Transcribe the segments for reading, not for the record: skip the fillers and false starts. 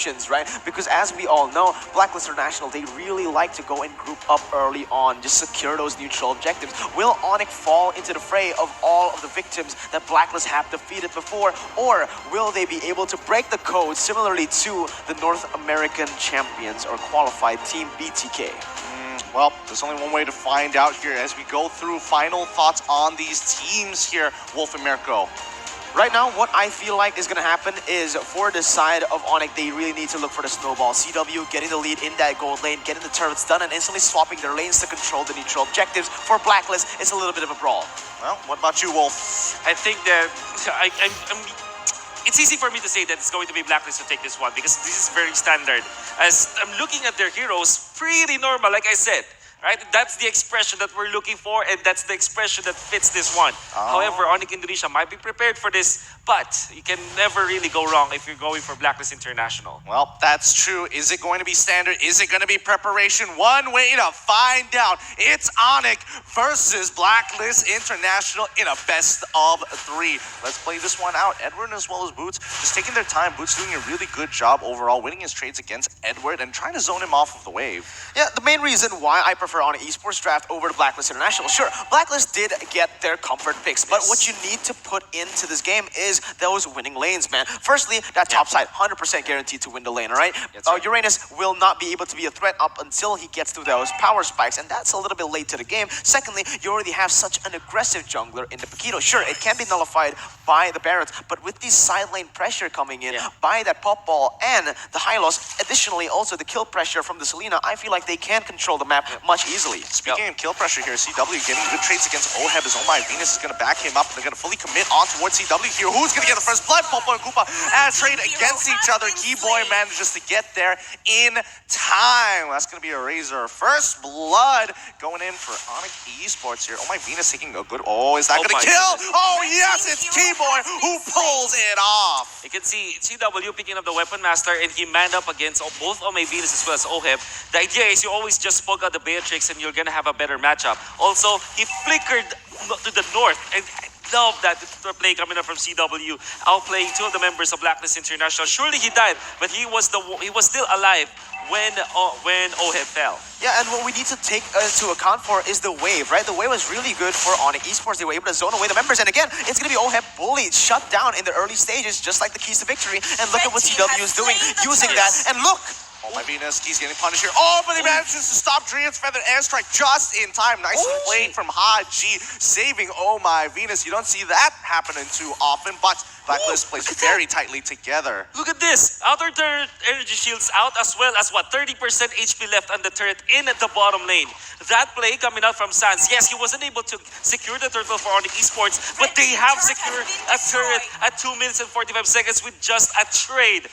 options, right? Because as we all know, Blacklist International, they really like to go and group up early on, just secure those neutral objectives. Will Onic fall into the fray of all of the victims that Blacklist have defeated before, or will they be able to break the code similarly to the North American champions or qualified Team BTK? Well, there's only one way to find out here as we go through final thoughts on these teams here, Wolf and Mirko. Right now, what I feel like is going to happen is for the side of Onic, they really need to look for the snowball. CW getting the lead in that gold lane, getting the turrets done, and instantly swapping their lanes to control the neutral objectives. For Blacklist, it's a little bit of a brawl. Well, what about you, Wolf? I think that it's easy for me to say that it's going to be Blacklist to take this one because this is very standard. As I'm looking at their heroes, pretty normal, like I said. Right? That's the expression that we're looking for, and that's the expression that fits this one. However, Onic Indonesia might be prepared for this, but you can never really go wrong if you're going for Blacklist International. Well, that's true. Is it going to be standard? Is it going to be preparation? One way to find out. It's Onic versus Blacklist International in a best of 3. Let's play this one out. Edward as well as Boots just taking their time. Boots doing a really good job overall, winning his trades against Edward and trying to zone him off of the wave. Yeah, the main reason why I prefer Onic Esports draft over the Blacklist International. Sure, Blacklist did get their comfort picks, but what you need to put into this game is those winning lanes, man. Firstly, that top side, 100% guaranteed to win the lane, all right? Uranus will not be able to be a threat up until he gets to those power spikes, and that's a little bit late to the game. Secondly, you already have such an aggressive jungler in the Paquito. Sure, it can be nullified by the Barrett, but with the side lane pressure coming in by that pop ball and the high loss, additionally also the kill pressure from the Selena, I feel like they can control the map much easily. Speaking of kill pressure here, CW getting good trades against Oheb as Oh My Venus is going to back him up. They're going to fully commit on towards CW here. Who's going to get the first blood? Popo and Koopa trade against each other. Keyboy manages to get there in time. That's going to be a Razor. First blood going in for Onic Esports here. Oh My Venus taking a good... Oh, is that going to kill? Oh, yes, it's Keyboy who pulls it off. You can see CW picking up the Weapon Master, and he manned up against both Oh My Venus as well as Oheb. The idea is you always just poke out the Beatrix and you're gonna have a better matchup. Also, he flickered to the north, and I love that play coming up from CW, outplaying 2 of the members of Blacklist International. Surely he died, but he was still alive when Oheb fell. Yeah, and what we need to take into account for is the wave, right? The wave was really good for Onic Esports. They were able to zone away the members. And again, it's going to be Oheb bullied, shut down in the early stages, just like the keys to victory. And look at what CW is doing, using that. And look! Oh My Venus, he's getting punished here. Oh, but he manages to stop Drian's Feather Airstrike just in time. Nicely played from Haji, saving Oh My Venus. You don't see that happening too often, but Blacklist plays very tightly together. Look at this. Outer turret energy shields out, as well as 30% HP left on the turret in the bottom lane. That play coming out from Sans. Yes, he wasn't able to secure the turtle for Onic Esports, but they have secured a turret at 2 minutes and 45 seconds with just a trade.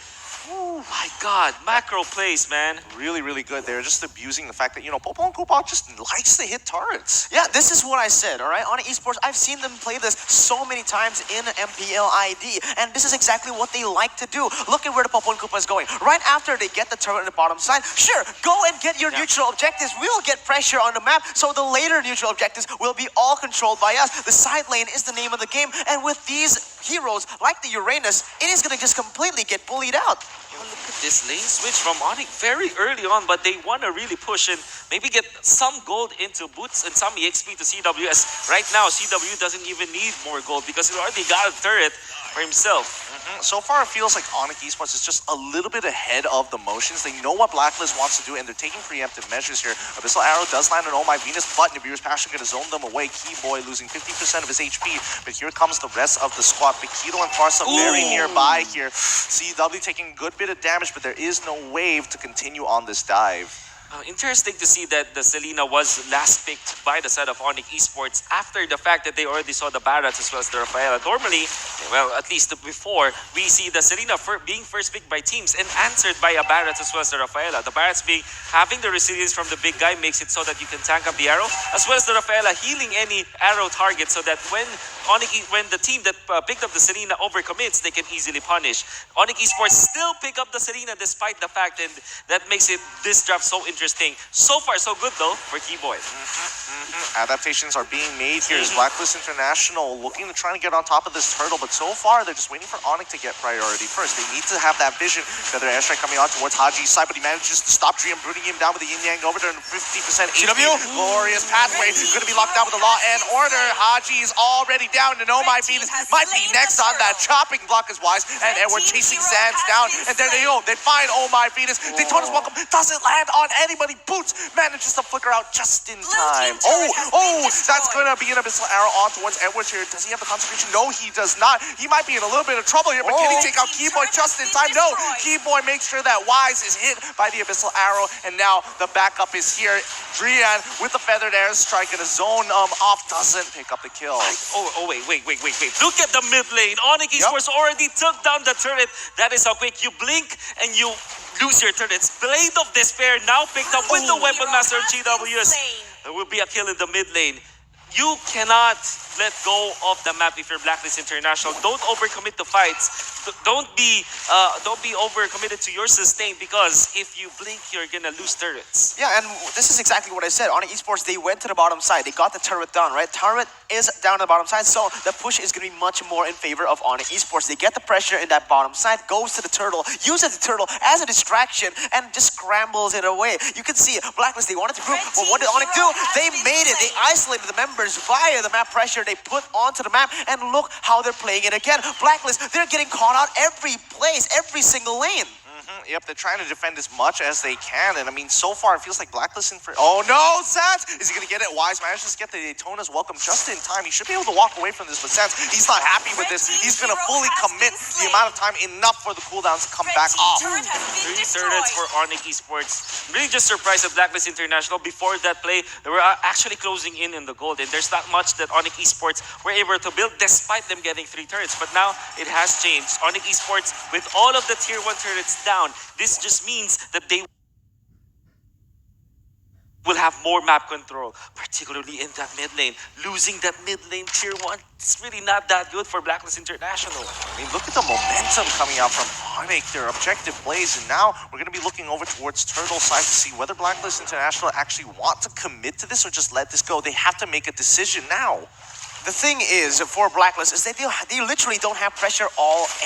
Oh my God, macro plays, man. Really, really good. They're just abusing the fact that, Popo and Koopa just likes to hit turrets. Yeah, this is what I said, all right? Onic Esports, I've seen them play this so many times in MPL ID, and this is exactly what they like to do. Look at where the Popo and Koopa is going. Right after they get the turret on the bottom side, sure, go and get your neutral objectives. We'll get pressure on the map, so the later neutral objectives will be all controlled by us. The side lane is the name of the game, and with these heroes, like the Uranus, it is going to just completely get bullied out. Oh, look at this lane switch from Onic very early on, but they want to really push and maybe get some gold into Boots and some EXP to CW, as right now CW doesn't even need more gold because he already got a turret for himself. So far, it feels like Onic Esports is just a little bit ahead of the motions. They know what Blacklist wants to do, and they're taking preemptive measures here. Abyssal Arrow does land on Oh My Venus, but Nibiru's Passion going to zone them away. Keyboy losing 50% of his HP, but here comes the rest of the squad. Paquito and Farsa very nearby here. CW taking a good bit of damage, but there is no wave to continue on this dive. Interesting to see that the Selena was last picked by the side of Onic Esports after the fact that they already saw the Barats as well as the Rafaela. Normally, well, at least before, we see the Selena being first picked by teams and answered by a Barats as well as the Rafaela. The Barats having the resilience from the big guy makes it so that you can tank up the arrow, as well as the Rafaela healing any arrow target so that when the team that picked up the Selena overcommits, they can easily punish. Onic Esports still pick up the Selena despite the fact, and that makes this draft so interesting interesting. So far, so good though for Keyboy. Adaptations are being made here as Blacklist International looking to try to get on top of this turtle, but so far they're just waiting for Onic to get priority first. They need to have that vision. Feather airstrike coming on towards Haji's side, but he manages to stop GM, bringing him down with the yin yang over there in 50% HP. Glorious pathway, going to be locked down with the Law and Order. Haji is already down, and Oh My Venus might be next on that chopping block as wise, and Edward chasing Sands down, and there they go. They find Oh My Venus. Daytona's welcome doesn't land on anybody. Boots manages to flicker out just in time. That's going to be an Abyssal Arrow on towards Edwards here. Does he have the concentration? No, he does not. He might be in a little bit of trouble here, but can he take out Keyboy just in time? No, Keyboy makes sure that Wise is hit by the Abyssal Arrow, and now the backup is here. Drian with the feathered airstrike and a zone off doesn't pick up the kill. Wait. Look at the mid lane. Onic Esports already took down the turret. That is how quick you blink and you lose your turrets. Blade of Despair now picked up with the Weapon Master GWS. There will be a kill in the mid lane. You cannot let go of the map if you're Blacklist International. Don't overcommit to fights. Don't be overcommitted to your sustain, because if you blink, you're gonna lose turrets. Yeah, and this is exactly what I said. Onic Esports, they went to the bottom side. They got the turret down, right? Turret is down to the bottom side, so the push is gonna be much more in favor of Onic Esports. They get the pressure in that bottom side, goes to the turtle, uses the turtle as a distraction, and just scrambles it away. You can see Blacklist, they wanted to group, but what did Onic do? They made it. They isolated the members via the map pressure they put onto the map, and look how they're playing it again. Blacklist, they're getting caught out every place, every single lane. Yep, they're trying to defend as much as they can, and I mean, so far it feels like Blacklist in for. Oh no, Sans! Is he gonna get it? Wise manages to get the Daytona's welcome just in time. He should be able to walk away from this, but Sans, he's not happy with this. He's gonna fully commit the amount of time, enough for the cooldowns to come back off. 3 turrets for Onic Esports. Really just surprised at Blacklist International. Before that play, they were actually closing in the gold, and there's not much that Onic Esports were able to build despite them getting 3 turrets. But now it has changed. Onic Esports, with all of the tier 1 turrets down, this just means that they will have more map control, particularly in that mid lane. Losing that mid lane tier 1 is really not that good for Blacklist International. I mean, look at the momentum coming out from Onic, their objective plays, and now we're going to be looking over towards Turtle side to see whether Blacklist International actually want to commit to this or just let this go. They have to make a decision now. The thing is, for Blacklist, is that they literally don't have pressure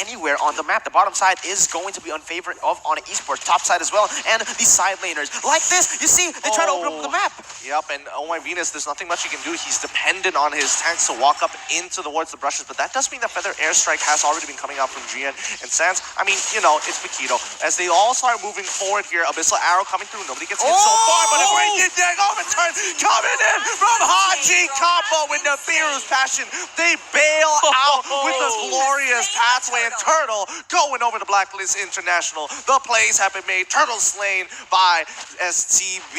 anywhere on the map. The bottom side is going to be in favor of Onic Esports, top side as well, and the side laners. Like this, you see, they try to open up the map. Yep, and Oh My Venus, there's nothing much he can do. He's dependent on his tanks to walk up into towards the brushes, but that does mean that Feather Airstrike has already been coming out from GN and Sans. I mean, you know, it's Paquito. As they all start moving forward here, Abyssal Arrow coming through. Nobody gets hit so far, but a great dig overturn coming in from Haji combo with Nibiru's passion. They bail out with a glorious pathway, and Turtle going over to Blacklist International. The plays have been made. Turtle slain by STB.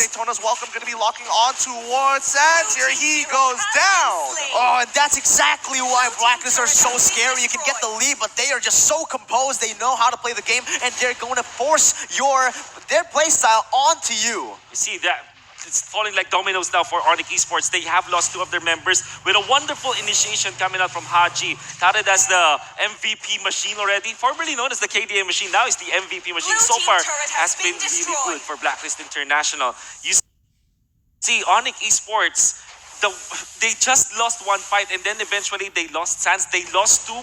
Daytona's welcome going to be locking on towards Sans here. He goes down. Oh, and that's exactly why Blacklist are so scary. You can get the lead, but they are just so composed. They know how to play the game, and they're going to force their play style onto you. You see that? It's falling like dominoes now for Onic Esports. They have lost 2 of their members with a wonderful initiation coming out from Haji. Touted as the MVP machine already, formerly known as the KDA machine. Now is the MVP machine. So far has been really good for Blacklist International. You see, Onic Esports, they just lost 1 fight, and then eventually they lost Sans. They lost 2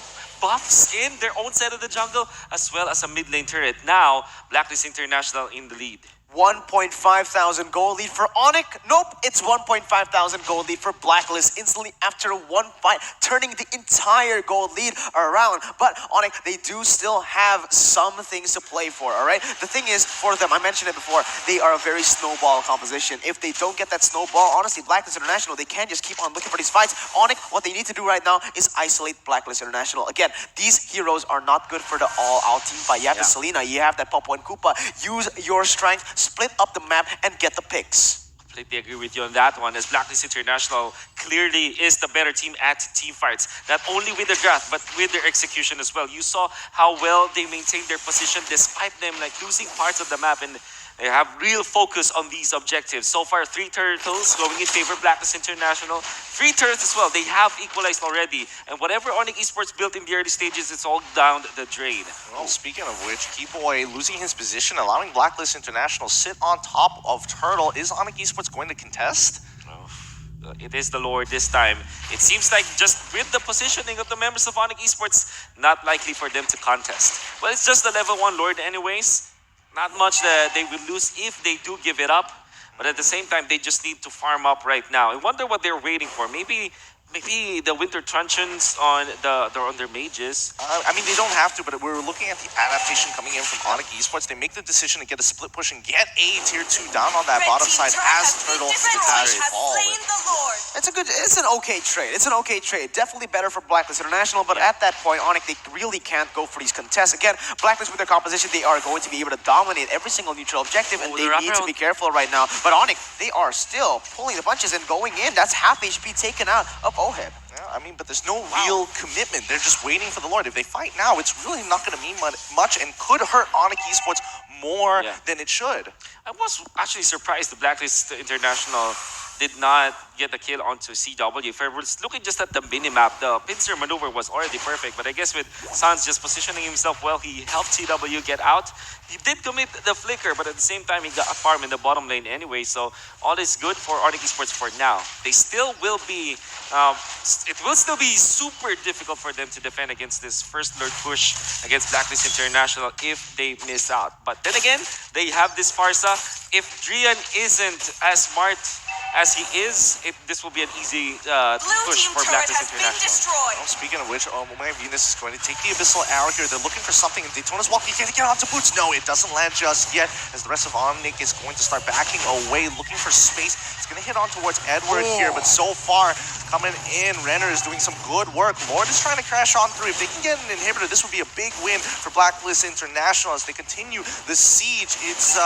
buffs in their own side of the jungle, as well as a mid lane turret. Now, Blacklist International in the lead. 1,500 gold lead for Onic. Nope, it's 1,500 gold lead for Blacklist instantly after 1 fight, turning the entire gold lead around. But Onic, they do still have some things to play for, all right? The thing is, for them, I mentioned it before, they are a very snowball composition. If they don't get that snowball, honestly, Blacklist International, they can't just keep on looking for these fights. Onic, what they need to do right now is isolate Blacklist International. Again, these heroes are not good for the all-out team fight. You have the Selena, you have that Popo and Koopa. Use your strength, split up the map, and get the picks. Completely agree with you on that one, as Blacklist International clearly is the better team at team fights. Not only with their draft, but with their execution as well. You saw how well they maintained their position despite them like losing parts of the map, and They have real focus on these objectives. So far, 3 turtles going in favor of Blacklist International. 3 turrets as well. They have equalized already. And whatever Onic Esports built in the early stages, it's all down the drain. Well, speaking of which, Keyboy losing his position, allowing Blacklist International sit on top of Turtle. Is Onic Esports going to contest? It is the Lord this time. It seems like just with the positioning of the members of Onic Esports, not likely for them to contest. Well, it's just the level 1 Lord anyways. Not much that they will lose if they do give it up. But at the same time, they just need to farm up right now. I wonder what they're waiting for. Maybe the winter truncheons on their mages. I mean, they don't have to, but we're looking at the adaptation coming in from Onic Esports. They make the decision to get a split push and get a tier 2 down on that bottom side as Turtle has fallen. It's an okay trade. It's an okay trade. Definitely better for Blacklist International, but at that point, Onic, they really can't go for these contests. Again, Blacklist with their composition, they are going to be able to dominate every single neutral objective, and they need to be careful right now. But Onic, they are still pulling the punches and going in. That's half HP taken out of OHEB. Yeah, I mean, but there's no real commitment. They're just waiting for the Lord. If they fight now, it's really not going to mean much and could hurt Onic Esports more than it should. I was actually surprised the Blacklist International did not get the kill onto CW. If I was looking just at the minimap, the pincer maneuver was already perfect. But I guess with Sans just positioning himself well, he helped CW get out. He did commit the flicker, but at the same time, he got a farm in the bottom lane anyway. So all is good for Onic Esports for now. They still will be, it will still be super difficult for them to defend against this first Lord push against Blacklist International if they miss out. But then again, they have this Farsa. If Drian isn't as smart as he is, this will be an easy push for Blacklist International. Well, speaking of which, my Venus is going to take the Abyssal Arrow here. They're looking for something, and Daytona's walking. Can get onto Boots? No, it doesn't land just yet, as the rest of Onic is going to start backing away, looking for space. It's going to hit on towards Edward here, but so far, coming in, Renner is doing some good work. Lord is trying to crash on through. If they can get an inhibitor, this would be a big win for Blacklist International as they continue the siege. It's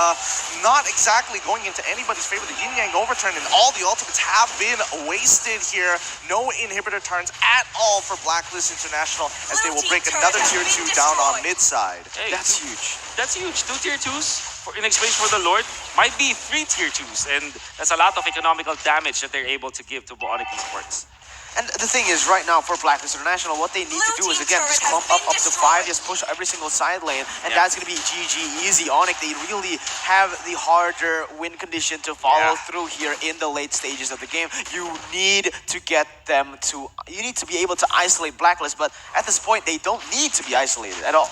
not exactly going into anybody's favor. The Yin Yang overturn and all the ultimates have been wasted here. No inhibitor turns at all for Blacklist International as they will break another tier 2 down on mid side. Hey, That's huge. That's huge. 2 tier 2s in exchange for the Lord might be 3 tier 2s, and that's a lot of economical damage that they're able to give to Onic Esports. And the thing is, right now for Blacklist International, what they need to do is, again, just clump up to 5, just push every single side lane, and that's going to be GG easy. Onic, they really have the harder win condition to follow through here in the late stages of the game. You need to get them to, you need to be able to isolate Blacklist, but at this point, they don't need to be isolated at all.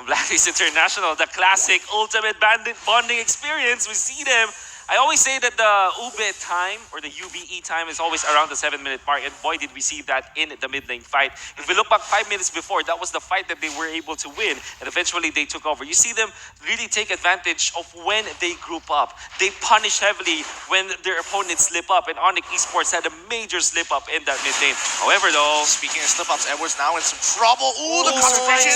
Blacklist International, the classic ultimate bonding experience. We see them. I always say that the UBE time or the UBE time is always around the 7-minute mark, and boy did we see that in the mid lane fight. If we look back 5 minutes before, that was the fight that they were able to win, and eventually they took over. You see them really take advantage of when they group up. They punish heavily when their opponents slip up, and Onic Esports had a major slip up in that mid lane. However though, Speaking of slip-ups, Edward's now in some trouble. Ooh, the concentration.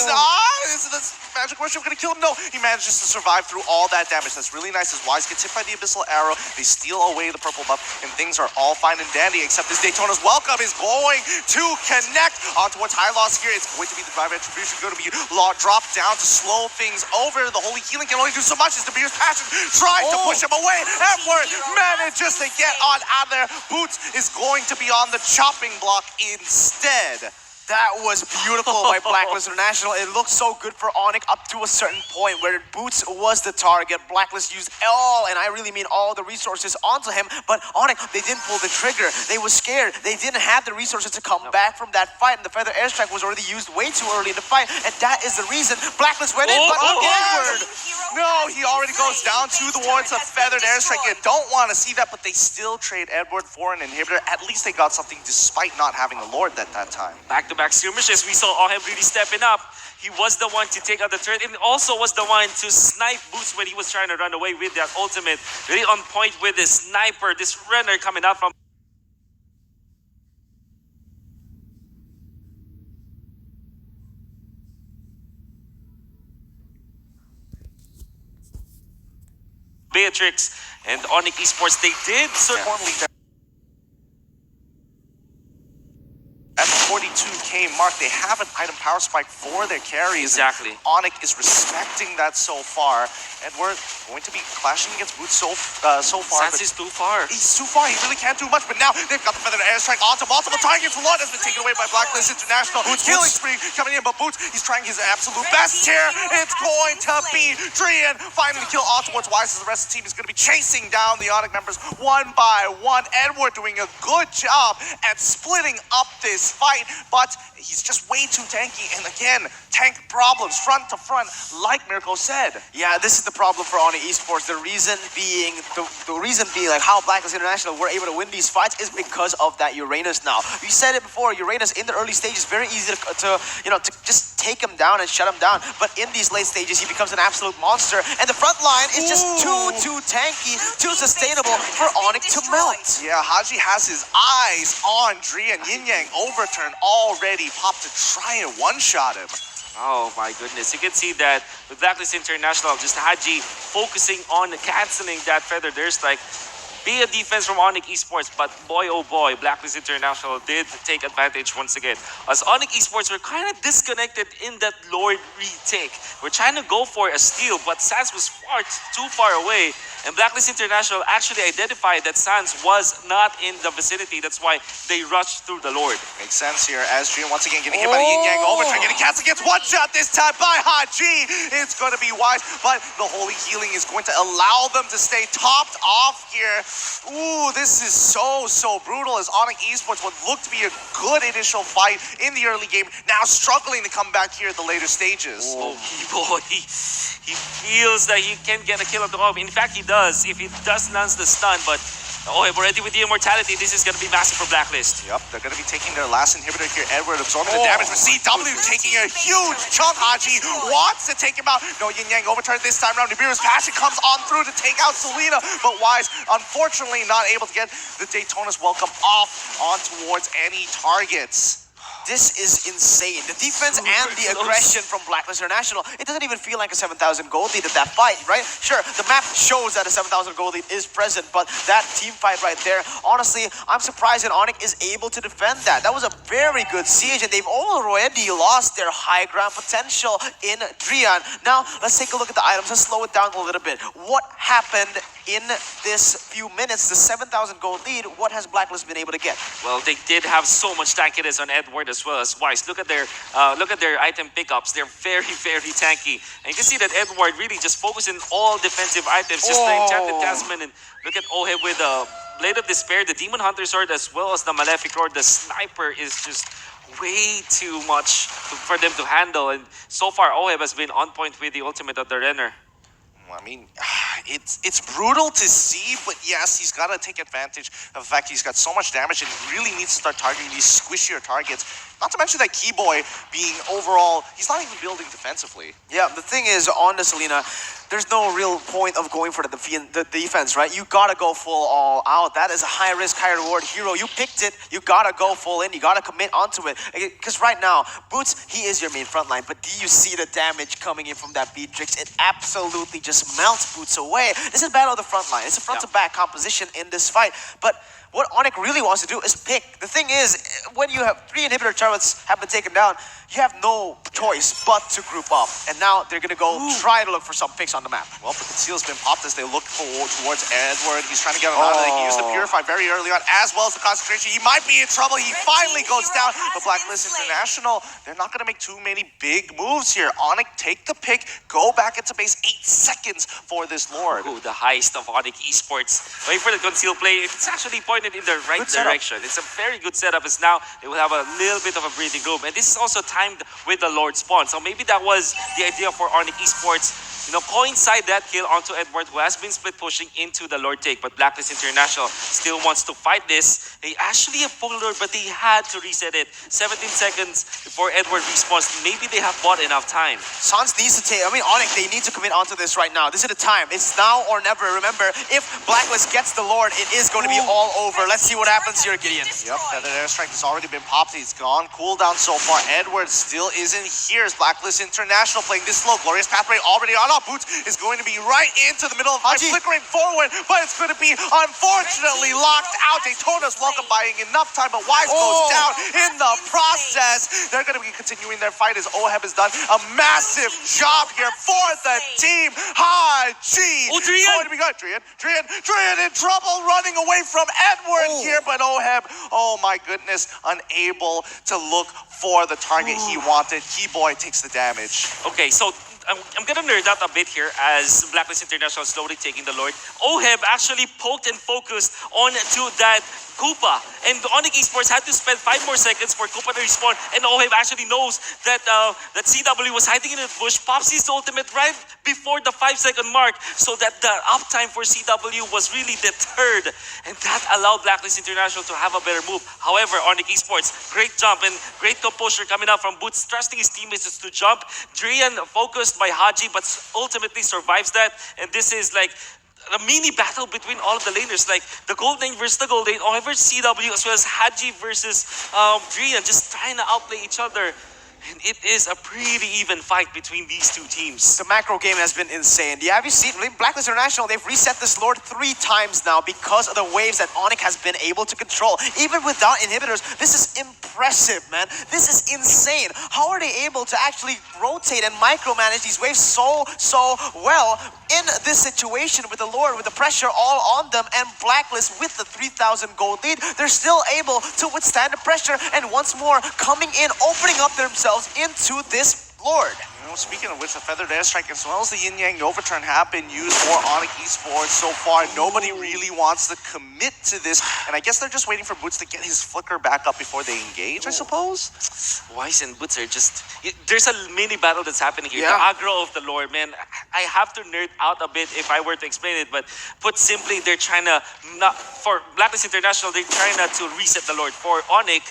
Is the magic worship going to kill him? No, he manages to survive through all that damage. That's really nice as Wise gets hit by the Abyssal Arrow. They steal away the purple buff, and things are all fine and dandy, except this Daytona's welcome is going to connect on towards High Loss here. It's going to be the drive attribution, going to be dropped down to slow things over. The Holy Healing can only do so much as the Beer's Passion tries to push him away. Edward manages to get on out of there. Boots is going to be on the chopping block instead. That was beautiful by Blacklist International. It looked so good for Onic up to a certain point where Boots was the target. Blacklist used all, and I really mean all, the resources onto him, but Onic, they didn't pull the trigger. They were scared. They didn't have the resources to come back from that fight, and the Feather Airstrike was already used way too early in the fight, and that is the reason Blacklist went in, but Edward. No, he already goes down to the wards of Feathered Airstrike. You don't want to see that, but they still trade Edward for an inhibitor. At least they got something despite not having a Lord at that time. Back-to-back skirmishes, we saw Oheb really stepping up. He was the one to take out the turret, and also was the one to snipe Boots when he was trying to run away with that ultimate. Really on point with this sniper, this runner coming out from Beatrix and Onic Esports. They did Importantly, at 42k 10k mark. They have an item power spike for their carries. Exactly. Onic is respecting that so far, and we're going to be clashing against Boots so far. Sans is too far. He's too far. He really can't do much. But now they've got the feathered airstrike onto multiple targets. One has been taken away by Blacklist International. Killing spree coming in, but Boots, he's trying his absolute best here. It's going to be Drian finally kill onwards. Wise as the rest of the team is going to be chasing down the Onic members one by one. Edward doing a good job at splitting up this fight, but he's just way too tanky. And again, tank problems front to front, like Mirko said. Yeah, this is the problem for Onic Esports. The reason being like how Blacklist International were able to win these fights is because of that Uranus now. You said it before, Uranus in the early stages, very easy to just take him down and shut him down. But in these late stages, he becomes an absolute monster. And the front line is just too tanky, too sustainable for Onic to melt. Yeah, Haji has his eyes on Drian. Yin Yang overturn already popped to try and one-shot him. Oh my goodness. You can see that with Blacklist International, just Haji focusing on canceling that feather. There's like be a defense from Onic Esports, but boy oh boy, Blacklist International did take advantage once again. As Onic Esports were kind of disconnected in that Lord retake. We're trying to go for a steal, but Sans was too far away. And Blacklist International actually identified that Sans was not in the vicinity. That's why they rushed through the Lord. Makes sense here as Drian once again getting hit by the Yin Yang overturn, getting cast against one shot this time by Haji. It's going to be Wise, but the Holy Healing is going to allow them to stay topped off here. Ooh, this is so brutal as Onic Esports would look to be a good initial fight in the early game, now struggling to come back here at the later stages. Oh, boy, he feels that he can get a kill on the home. In fact, he does if he does lands the stun, but already with the immortality, this is going to be massive for Blacklist. Yep, they're going to be taking their last inhibitor here. Edward absorbing the damage, but CW taking a huge chunk. Haji wants to take him out. No Yin Yang overturn this time around. Nibiru's passion comes on through to take out Selena, but Wise unfortunately not able to get the Daytona's welcome off on towards any targets. This is insane. The defense and the aggression from Blacklist International, it doesn't even feel like a 7,000 gold lead at that fight, right? Sure, the map shows that a 7,000 gold lead is present, but that team fight right there, honestly, I'm surprised that Onic is able to defend that. That was a very good siege, and they've already lost their high ground potential in Drian. Now, let's take a look at the items and slow it down a little bit. What happened in this few minutes, the 7,000 gold lead? What has Blacklist been able to get? Well, they did have so much tankiness on Edward as well as Wise. Look at their item pickups. They're very tanky. And you can see that Edward really just focusing all defensive items, just the enchanted talisman. And look at Oheb with the Blade of Despair, the Demon Hunter Sword, as well as the Malefic Lord. The Sniper is just way too much for them to handle. And so far, Oheb has been on point with the ultimate of the Renner. I mean, it's brutal to see, but yes, he's got to take advantage of the fact he's got so much damage and he really needs to start targeting these squishier targets. Not to mention that Keyboy being overall, he's not even building defensively. Yeah, the thing is, on the Selena, there's no real point of going for the defense, right? You gotta go full all out. That is a high risk, high reward hero. You picked it, you gotta go full in, you gotta commit onto it. Because right now, Boots, he is your main front line, but do you see the damage coming in from that Beatrix? It absolutely just melts Boots away. This is battle of the front line. It's a front to back composition in this fight, but what Onic really wants to do is pick. The thing is, when you have 3 inhibitor turrets have been taken down, you have no choice but to group up. And now they're gonna go try to look for some picks on the map. Well, but the conceal's been popped as they look towards Edward. He's trying to get him out of there. He used the Purify very early on, as well as the concentration. He might be in trouble. He finally goes down. But Blacklist International, they're not gonna make too many big moves here. Onic, take the pick, go back into base. 8 seconds for this Lord. Ooh, the heist of Onic Esports. Wait for the conceal play. It's actually pointed in the right direction. It's a very good setup. As now they will have a little bit of a breathing room, and this is also timed with the Lord spawn. So maybe that was the idea for Onic Esports. Coincide that kill onto Edward, who has been split pushing into the Lord take. But Blacklist International still wants to fight this. They actually have full Lord, but they had to reset it. 17 seconds before Edward respawns. Maybe they have bought enough time. Sans needs to take, Onic, they need to commit onto this right now. This is the time. It's now or never. Remember, if Blacklist gets the Lord, it is going to be all over over. Let's see what happens here, Gideon. Yep, Feather Airstrike has already been popped. He's gone cooldown so far. Edward still isn't here. As Blacklist International playing this slow. Glorious Pathway already on. Boots is going to be right into the middle of my flickering forward, but it's going to be unfortunately locked out. Daytona's welcome buying enough time, but Wise goes down in the process. They're going to be continuing their fight as Oheb has done a massive job here for the team. Haji going to be good. Drian in trouble running away from Edward here, but Oheb, oh my goodness, unable to look for the target he wanted. Keyboy takes the damage. Okay, so I'm gonna nerd out a bit here as Blacklist International slowly taking the Lord. Oheb actually poked and focused onto that Koopa, and the Onic Esports had to spend 5 more seconds for Koopa to respawn, and Oheb actually knows that that CW was hiding in the bush, pops his ultimate right before the 5-second mark, so that the uptime for CW was really deterred, and that allowed Blacklist International to have a better move. However, Onic Esports, great jump and great composure coming out from Boots, trusting his teammates to jump. Drian focused by Haji, but ultimately survives that, and this is like a mini battle between all of the laners, like the Gold Lane versus the Gold Lane, or versus CW, as well as Haji versus Drian, just trying to outplay each other. And it is a pretty even fight between these two teams. The macro game has been insane. Yeah, have you seen Blacklist International? They've reset this Lord 3 times now because of the waves that Onic has been able to control. Even without inhibitors, this is impressive, man. This is insane. How are they able to actually rotate and micromanage these waves so well in this situation with the Lord, with the pressure all on them, and Blacklist with the 3,000 gold lead? They're still able to withstand the pressure, and once more coming in, opening up themselves into this Lord. You know, speaking of which, the Feathered Airstrike as well as the Yin Yang Overturn have been used for Onic Esports so far. Nobody really wants to commit to this, and I guess they're just waiting for Boots to get his flicker back up before they engage, I suppose. Wise and Boots are just... There's a mini battle that's happening here. Yeah. The aggro of the Lord, man. I have to nerd out a bit if I were to explain it, but put simply, they're trying to... For Blacklist International, they're trying to reset the Lord. For Onic,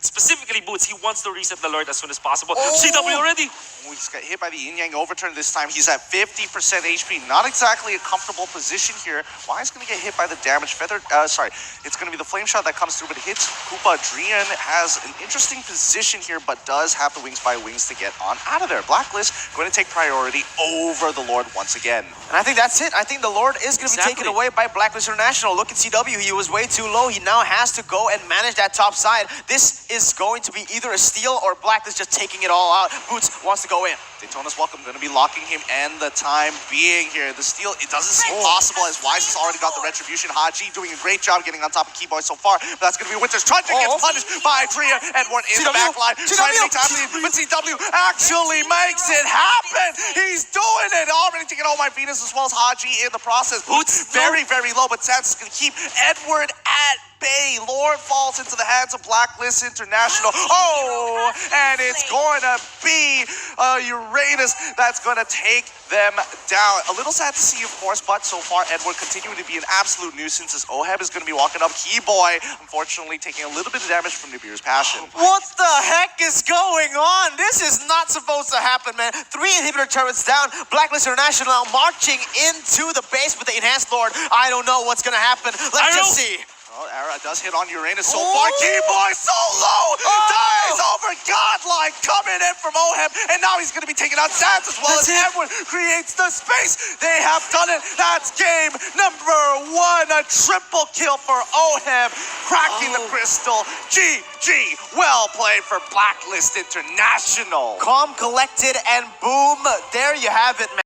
specifically Boots, he wants to reset the Lord as soon as possible. CW already! He's got hit by the Yin Yang Overturn this time. He's at 50% HP. Not exactly a comfortable position here. Wise going to get hit by the damage. It's going to be the Flame Shot that comes through, but it hits Koopa. Drian has an interesting position here, but does have the Wings by Wings to get on out of there. Blacklist going to take priority over the Lord once again. And I think that's it. I think the Lord is going to be taken away by Blacklist International. Look at CW. He was way too low. He now has to go and manage that top side. This is going to be either a steal or Blacklist just taking it all out. Boots wants to go in. Daytona's welcome, going to be locking him and the time being here. The steal, it doesn't seem possible as Wise has already got the retribution. Haji doing a great job getting on top of Keyboy so far, but that's going to be Winter's trudging, gets punished by Drea. Edward in the back line, trying to make time lead, but CW actually makes it happen. He's doing it, already taking all my Venus as well as Haji in the process. Boots very low, but Sans is going to keep Edward at bay. Lord falls into the hands of Blacklist International. Oh, and it's going to be Uranus that's going to take them down. A little sad to see, of course, but so far Edward continuing to be an absolute nuisance as Oheb is going to be walking up. Keyboy, unfortunately, taking a little bit of damage from Nibiru's passion. What the heck is going on? This is not supposed to happen, man. 3 inhibitor turrets down. Blacklist International now marching into the base with the Enhanced Lord. I don't know what's going to happen. Let's just see. Well, Ara does hit on Uranus so far. Keyboy so low! Dies over Godlike coming in from Oheb, and now he's going to be taking out Sans as well as Edward creates the space. They have done it. That's game number 1. A triple kill for Oheb, cracking the crystal. GG. Well played for Blacklist International. Calm, collected, and boom. There you have it, man.